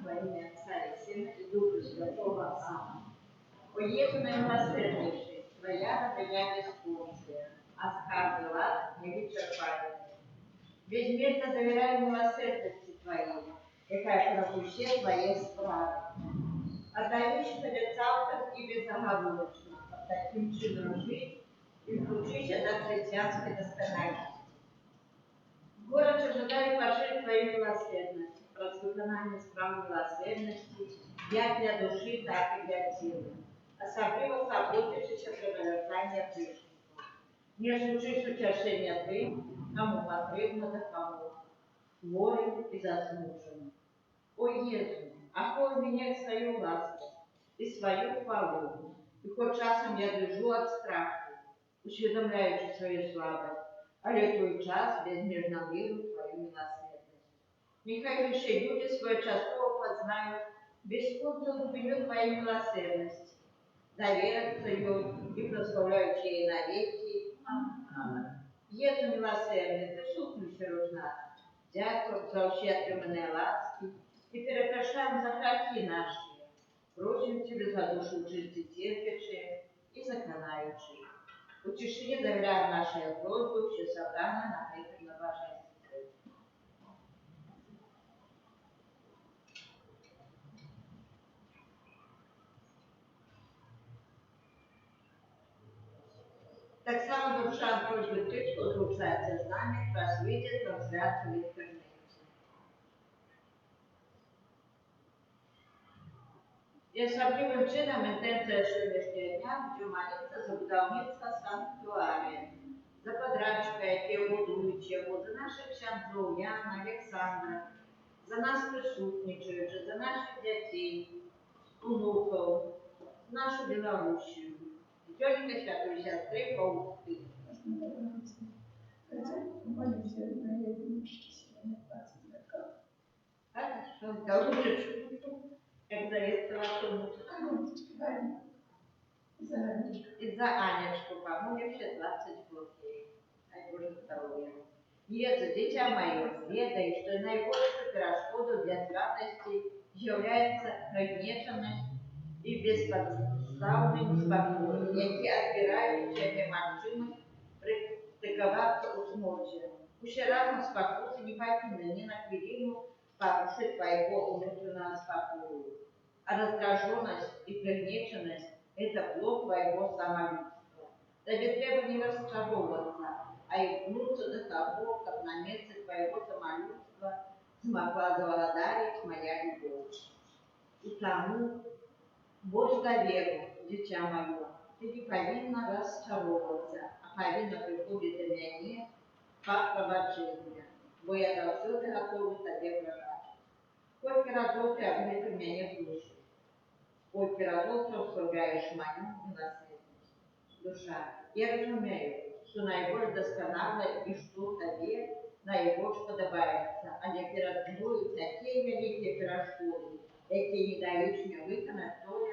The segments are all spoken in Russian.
во имя Отца и Сына и Духа Святого. Аминь. О Иисус милосерднейший, Твоя добрая бесконечная, а скарбы лад невычерпаемые. Безмерно доверяю милосердности Твоей, какая пропущет Твоей справы. Отдающий перед царством и безоговорочно, под таким чином жить и включить до христианской доскональности. Город ожидает пошить Твою милосердность, прослуханание справ милосердности, як для души, так и для тела. Особливо заботившись про наверстание грешников. Не случись утешения Ты, кому потребно допомог, хворым и засмученным. О Иисус, охой меня к свою ласку и свою хвалу, и хоть часом я дрожу от страха, усведомляючи свою слабость, але твой час безмерно веру Твою милосердность. Нехай же все люди свой часто познают бесконечную глубину Твоей милосердности, доверятся ее и прославляют ей навеки. Аминь. Иисус милосердный, присутствуй среди нас, дякую за ущербленные ласки и перепрошаем за грехи наши, просим Тебя за душу чисти терпящие и законающие. Утешение доверяем нашей просьбы, все собрания на прикрытном божестве. Так само душа просьбы тих, хто злучається з нами, просвітить трансляцію в інтернеті. І особливим чином інтенція сьогоднішнього дня буде молитися за будівництво санктуарія, за подрядчика, які будують його, за наших ксяндзов Яна, Олександра, за нас присутничаючи, за наших дітей, внуків, нашу Білорусію. Тетенька святої сестри Павловської. Молимся на единичке сегодня 20 Хорошо, да лучше, как завет вашему. И за Анечку помолимся 20 рублей. Дай Боже здоровья. Иисус, дитя мое, ведай, что наибольшим перешкодом для святости является пригнеченность и бесподставный спокой, які отбирають тебе мальчимость практиковаться у смерти. Уж разом спокойся не покинули ни на хвилину порушить твоего внутреннего спокоя. А раздраженность и пригнеченность – это плод твоего самолюбства. Тебе треба не расчаровываться, а игнуться до того, как на месте твоего самолюбства смогла завладарить моя любовь. И тому, Боже доверу, дитя мое, ты не повинна расчаровываться, а повинна приходить до меня как пробачение, бо я завсёды готова тебе прощать. Сколько разов ты об этом меня слушаешь, сколько разов ты условляешь мою милосердность. Душа, я разумею, что наиболее досконально и что тебе наибольше подобается, а не перед мною такие великие перешкоды, які не дають мне виконати то,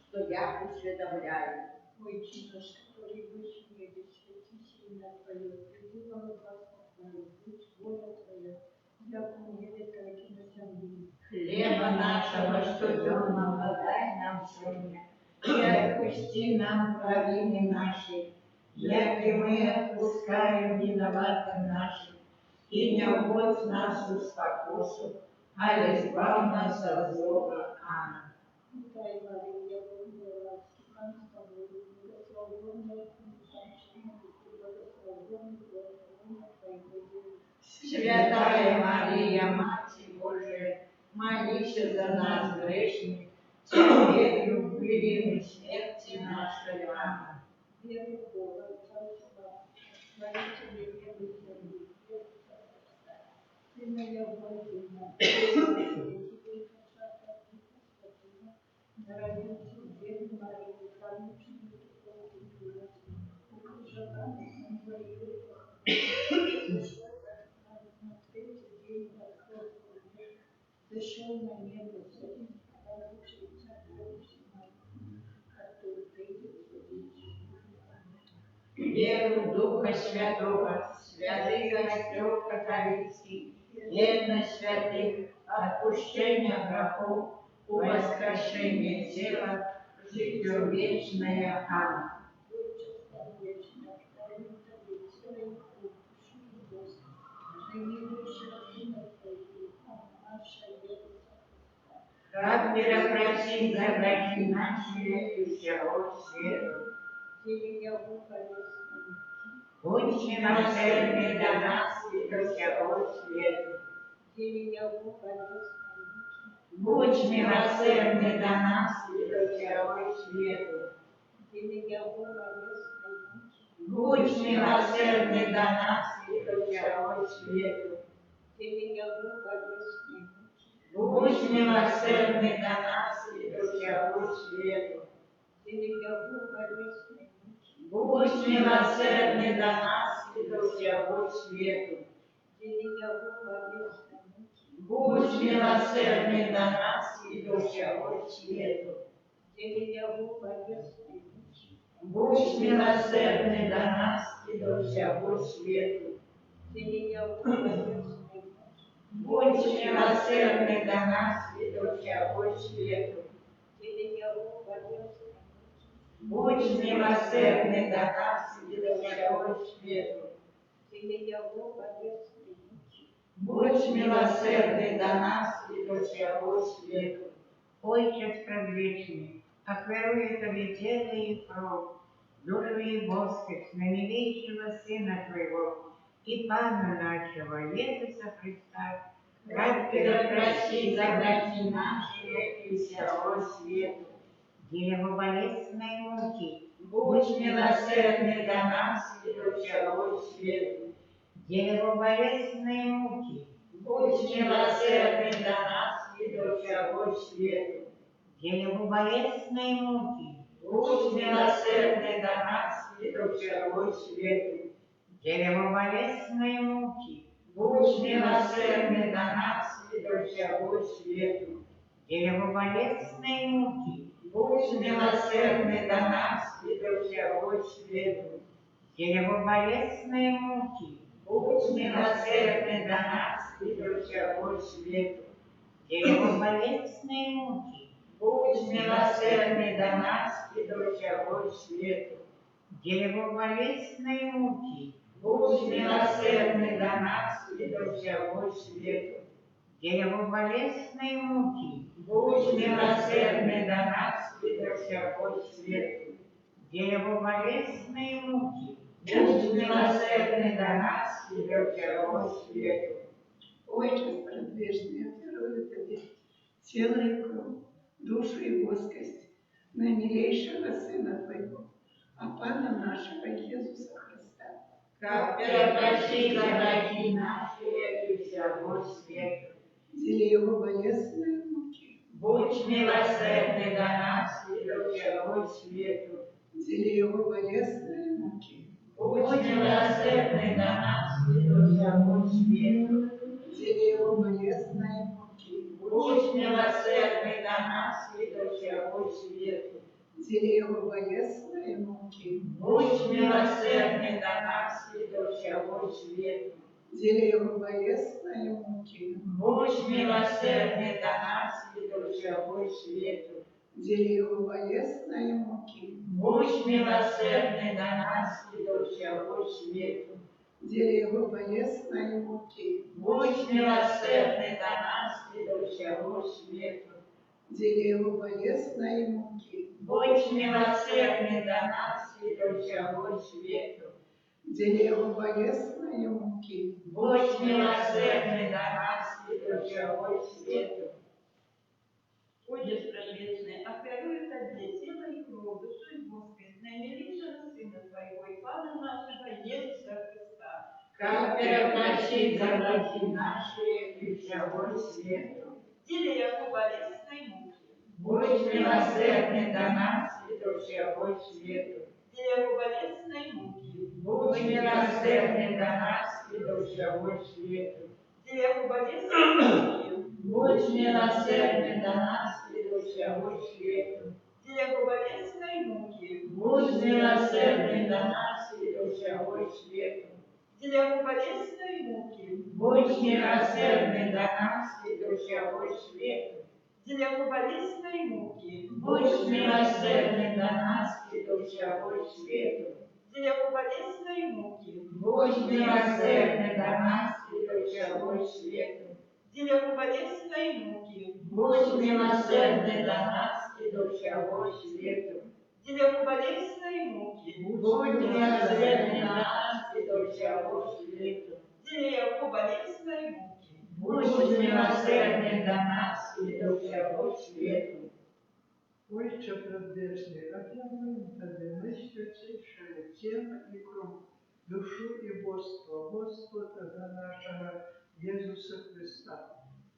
что я усведомляю. Мой Иисус, который выше небес, святись имя Твое, приди во царство Твое, будь воля Твоя, як у небе, так и на земле. Хлеба нашего, что днем подай нам сегодня, и отпусти нам провины наши, як и мы отпускаем виноватым нашим, и не вводь нас в спокусу, а избавь нас от злого. Аминь. Дай, Мария, Бога, Стефан с тобой, благословенная женщина, и благословенный плод Твоего. Святая Мария, Матерь Божия, молись за нас, грешных, теперь и в время смерти нашей. Аминь. Верую в Бога, Отца и Сына, Творителя неба и земли, Сына я Божьего, Тебе красота и Господина, народился в Деве Марии, замученной Богом, укружена на грехах, на третий день восход зашел на небо, садись, разрушится Бог Всемогущий, который придет судить. Веру в Духа Святого, святых гостей католических, верность святых, отпущение грехов, воскрешение тела, житие вечное. Аминь. Как прекратить за грехи наши и всего света. Будь милосердный до нас и до всего света. Будь милосердный до нас и до всего света. Будь милосердный до нас и до всего света. Будь милосердный до нас и до всего света. Будь милосердный до нас и до всего света. Будь милосердный до нас и до всего света. Будь милосердный до нас и до всего света. Будь милосердный до нас и до всего света. Будь милосердный до нас и до всего света. Будь милосердный до нас и до всего света. Отче предвечный, охвяруя Тебе тело и кровь, душу и воскрес на милейшего Сына Твоего и Пана нашего Иисуса Христа, как прекрати за грехи наши и всего света. Дерево болезненной муки, будь милосердный до нас и до всего света. Дерево болезненной муки, будь милосердный до нас и до всего света. Дерево болезненной муки, будь милосердный до нас и до всего света. Дерево болезненной муки, будь милосердный до нас и до всего света. Дерево болезненной муки, будь милосердный до нас и до всего света. Дерево болезненной муки, будь милосердный до нас и до всего света. Дерево болезненной муки, будь милосердный до нас и до всего света. Дерево болезненной муки, будь милосердный до нас и до всего света. Дерево болезненной муки, будь милосердный до нас и до всего света. Дерево болезненной муки, будь милосердный до нас и до всего света. Отче предвечный, охвярую Тебе тело и кровь, душу и воскрес наимилейшего Сына Твоего, а Пана нашего Иисуса Христа. Как прекрати за грехи наши и всего света. Деле Его болезненной муки, Будь милосердный до нас и до всего света. деле Его болезненной муки, Будь милосердный до нас и до всего света. деле Его болезненной муки, Будь милосердный до нас и до всего света. деле Его болезненной муки, Будь милосердный до нас и до всего света. деле Его болезненной муки, Будь милосердный до нас и до всего света. деле Его болезненной муки, Будь милосердный до нас и до всего света. деле Его болезненной муки, Будь милосердный до нас и до всего света. деле Его болезненной муки, Будь милосердный до нас и до всего света. деле Его болезненной муки, Будь милосердный до нас и до всего света. Отче предвечный, охвярую Тебе тело и кровь, душу и воскрес наимилейшего Сына Твоего и Пана нашего Иисуса Христа. Как прекрати за грехи наши и всего света. Деле Его болезненной муки, Будь милосердный до нас и до всего света. деле Его болезненной муки, Будь милосердный до нас и до всего света. деле Его болезненной муки, Будь милосердный до нас и до всего света. деле Его болезненной муки, Будь милосердный до нас и до всего света. деле для его болезненной муки, Будь милосердный до нас и до всего света. для его болезненной муки, Будь милосердный до нас и до всего света. для его болезненной муки, Будь милосердный до нас и до всего света. для его болезненной муки, Будь милосердный до нас и до всего света. для его болезненной муки, Будь милосердный до нас и до всего света. для его болезненной муки, Будь милосердный до нас и до всего света. Отче предвечний, объявляем Тебе наисвятейшее тело и кровь, душу и божество Господа нашего Иисуса Христа.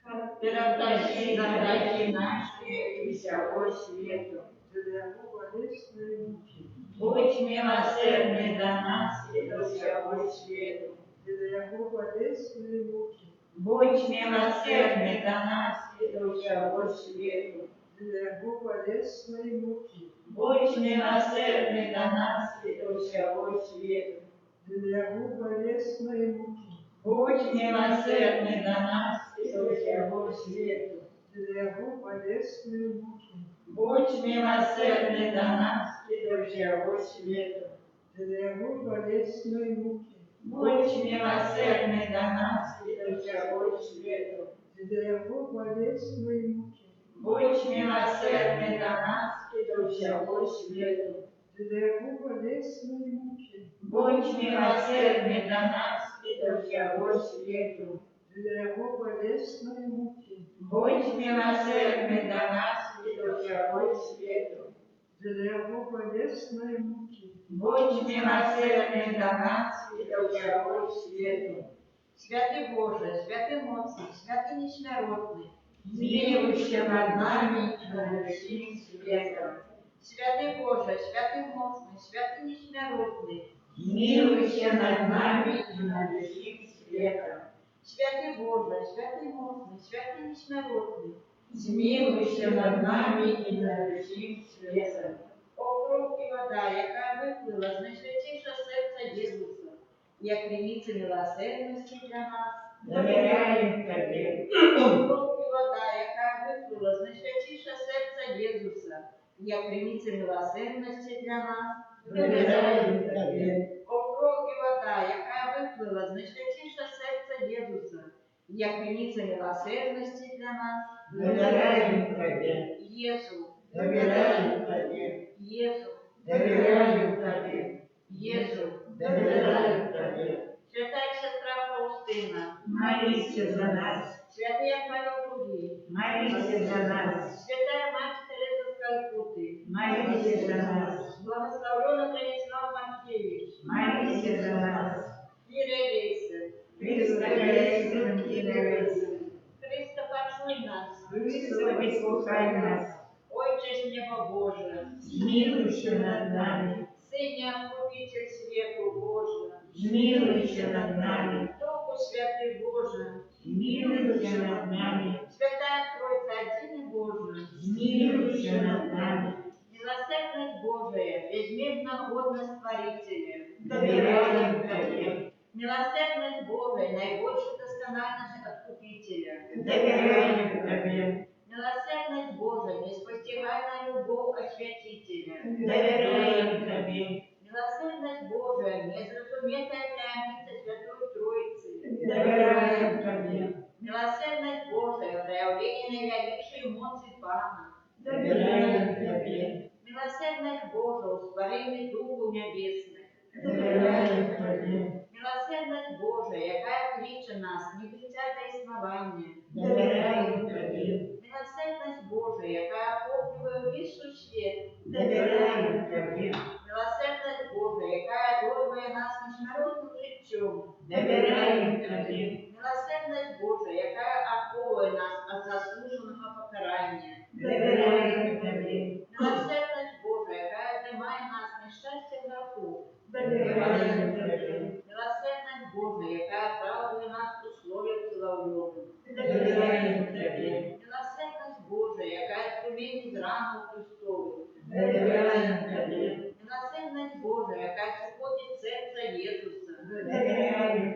Прости грехи наши и всего света. Для Его болезненной муки, Будь милосердный до нас и до всего света. для Его болезненной муки, Будь милосердный до нас и до всего света. для Его болезненной муки, Будь милосердный до нас и до всего света. для Его болезненной муки, Будь милосердный до нас и до всего света. для Его болезненной муки, Будь милосердный до нас и до всего света. для Его болезненной муки, Будь милосердный до нас и до всего света. для Его болезненной муки, Будь милосердный до нас и до всего света. для Его болезненной муки, Будь милосердный до нас и до всего света. для Его болезненной муки, Будь милосердный до нас и до всего света. для Его болезненной муки, Будь милосердный до нас и до всего света. Святый Боже, святый моцный, святый несмиротный, Змилуйся над нами и над всем светом. святый Боже, святый моцный, святый несмиротный, Змилуйся над нами и над всем светом. святый Боже, святый моцный, святый несмиротный, Змилуйся над нами и над всем светом. о кров і вода, яка виплила з найсвятішого серця Єсуса, як криниця милосердності для нас. Доверяем Тебе. О кров і вода, яка виплила з найсвятішого серця Єсуса, як криниця милосердності для нас. Доверяем Тебе. О кров і вода, яка виплила з найсвятішого серця Єсуса, як криниця милосердності для нас. Доверяем Тебе. Єсу, Доверяем Тебе. Єсу, Доверяем Тебе. Єсу. Доверяем Тебе. Свята сестра Фаустина, Молись за нас. святий Павел Круги, Молись за нас. святая мать Тереза с Калькутты, Молись за нас. благословенный Станислав Маркевич, Молись за нас. Кирия Рейсер, Христос, Христо, почуй нас, выслухай нас. Отче с неба Божия, Змилуйся над нами. Сын Откупитель свету Божия, Змилуйся над нами. Духу Святый Божий, Змилуйся над нами. Святая Троица один и Божия, Змилуйся над нами. милосердность Божия, безмерно годность Творителя, Доверяем Тебе. милосердность Божия, наибольшая доскональность Откупителя, Доверяем Тебе. милосердность Божия, неспостигаемая любовь Освятителя, Доверяем Тебе. милосердность Божия, неразуметая таинство Святой Троицы, Доверяем Тебе. милосердность Божия, проявление наивысшей эмоций Пана, Доверяем Тебе. милосердность Божия, устворение Духов Небесных, Доверяем Тебе. милосердность Божия, яка кличе нас, не крича до існування, Доверяем Тебе. милосердность Божия, яка охоплює вищий світ, Доверяем Тебе. милосердность Божия, яка одарує нас міжнародним життям, Доверяем Тебе. милосердность Божия, яка аховує нас від заслуженого покарання, Доверяем Тебе. милосердность Божия, яка знімає нас нещастя греху, Доверяем Тебе. милосердность Божия, яка оправдує нас у слові целовлюбим, Доверяем Тебе. милосердность Божия, яка струмить з рану Христову, Доверяем Тебе. милосердность Божия, яка сходить серця Єсуса, Доверяем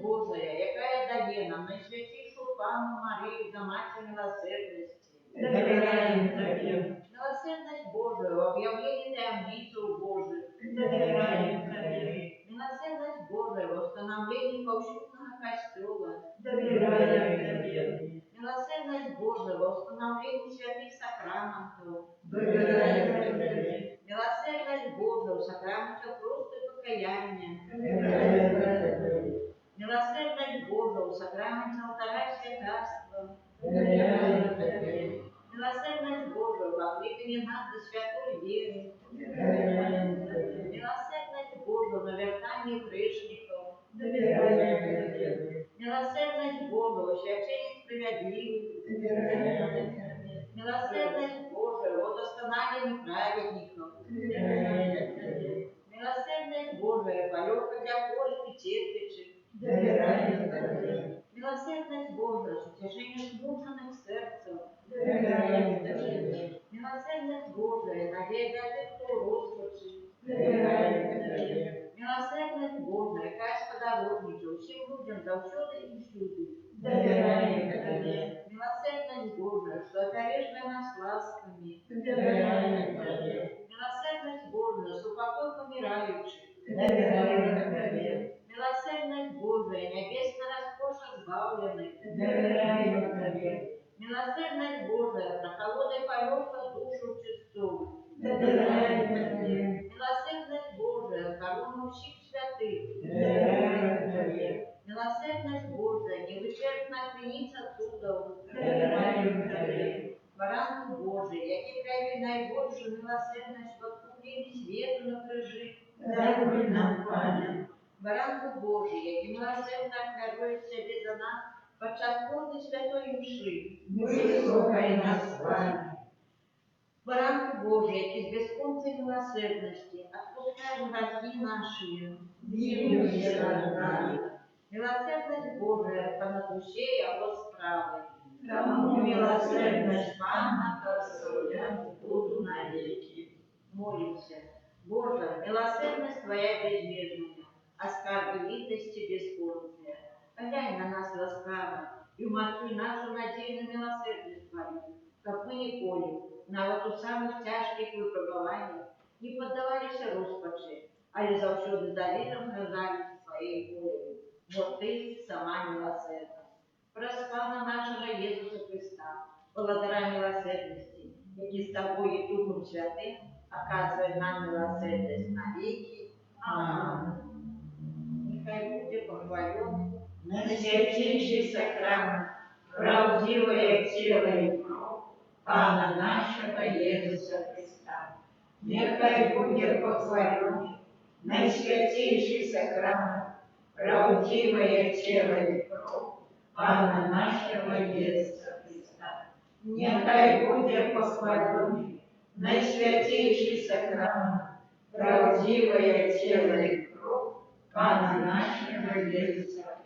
Божия, яка дає нам найсвятішу Панну Марію за матір милосердності. Доверяем Тебе. Милосердность Божию, объявление таємницю Божию. Доверяем Тебе. Милосердность Божия, восстановление повсюдного костела. Доверяем Тебе. Милосердность Божия, восстановление святых сакраментов. Доверяем Тебе. Милосердность Божия, сакраментов просто покаяния. Доверяем Тебе. Милосердность Божия, сакраментов алтаря святарства. Доверяем Тебе. Милосердность Божия, вокликание нас до святой веры. Доверяем Тебе. Милосердность Божия, навертание грешников. Доверяем Тебе. Милосердность Божия, священие справедливых. Доверяем Тебе. Милосердность Божия, восстановление праведников. Доверяем Тебе. Милосердность Божия, полёка для хворых и терпящих. Доверяем Тебе. Милосердность Божия, утешение смученных сердцем. Доверяем Тебе. Милосердность Божия, надежда тех, кто роскоши. Доверяем Тебе. Милосердность Божия, кась подорожничал всем людям завсёды и всюду. Доверяем Тебе. Милосердность Божия, что одаришь нас ласками. Доверяем Тебе. Милосердность Божия, супокой помирающих. Доверяем Тебе. Милосердность Божия, небесно роскошь избавленных. Доверяем Тебе. Милосердность Божия, прохолодой полёта душу чистую. Доверяем Тебе. Милосердность Божия, корону всех святых. Доверяем Тебе. Милосердность Божия, невычерпная крыница чудов. Доверяем Тебе. Баранку Божий, який проявив найбільшу милосердність в откупленні світу на крижі. Даруй нам, Пане. Баранку Божий, який милосердно дарує себе за нас під час кожної святої мши. Вислухай нас, Пане. Баранку Божий, який з безконцей милосердності відпускає гріхи наші. Змилуйся над нами. Милосердность Божия понад усей его справы. Тому милосердность Пана прославлять буду навеки. Молимся. Боже, милосердность Твоя безмежная, а скарбы литости бесконция. Подай на нас ласкаво и умолчуй нашу надею на милосердность Твою, как мы николи, на вот у самых тяжких выпробований, не поддавались роспачи, а и завсёды с доверием хранили Своей волей. Вот Ты сама милосердна. Проспана нашего Иисуса Христа, благодаря милосердности, які с Тобой и Духом Святым оказывает нам милосердность навеки. Аминь. Нехай буде похвален Найсвятейший сакрамент, правдивое тело и кровь Пана нашего Иисуса Христа. Нехай будет похвален найсвятейший сакрамент, правдивое тело и кровь Пана нашего Иисуса Христа. Нехай будет похвален найсвятейший сакрамент, правдивое тело и кровь Пана нашего Иисуса Христа.